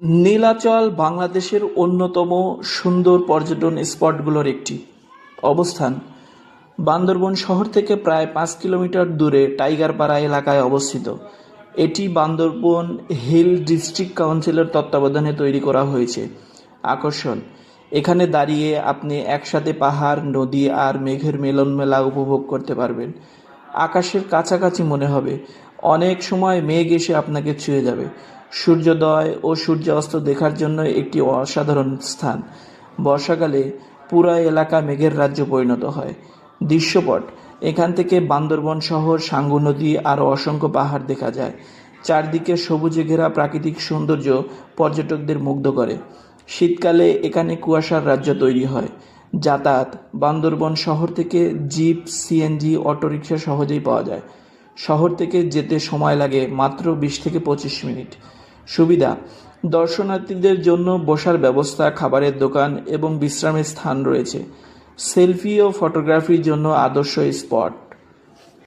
নীলাচল বাংলাদেশের অন্যতম সুন্দর পর্যটন স্পটগুলোর একটি। অবস্থান: বান্দরবন শহর থেকে প্রায় 5 কিলোমিটার দূরে টাইগারপাড়া এলাকায় অবস্থিত। এটি বান্দরবন হিল ডিস্ট্রিক্ট কাউন্সিলের তত্ত্বাবধানে তৈরি করা হয়েছে। আকর্ষণ: এখানে দাঁড়িয়ে আপনি একসাথে পাহাড়, নদী আর মেঘের মিলনমেলা উপভোগ করতে পারবেন। আকাশের কাছাকাছি মনে হবে, অনেক সময় মেঘ এসে আপনাকে ছুঁয়ে যাবে। সূর্যোদয় ও সূর্যাস্ত দেখার জন্য একটি অসাধারণ স্থান। বর্ষাকালে পুরো এলাকা মেঘের রাজ্য পরিণত হয়। দৃশ্যপট: এখান থেকে বান্দরবন শহর, সাঙ্গু নদী আর অসংখ্য পাহাড় দেখা যায়। চারদিকে সবুজে ঘেরা প্রাকৃতিক সৌন্দর্য পর্যটকদের মুগ্ধ করে। শীতকালে এখানে কুয়াশার রাজ্য তৈরি হয়। যাতায়াত: বান্দরবন শহর থেকে জিপ, সিএনজি, অটোরিকশা সহজেই পাওয়া যায়। শহর থেকে যেতে সময় লাগে মাত্র 20 থেকে 25 মিনিট। সুবিধা: দর্শনার্থীদের জন্য বসার ব্যবস্থা, খাবারের দোকান এবং বিশ্রামের স্থান রয়েছে। সেলফি ও ফটোগ্রাফির জন্য আদর্শ স্পট।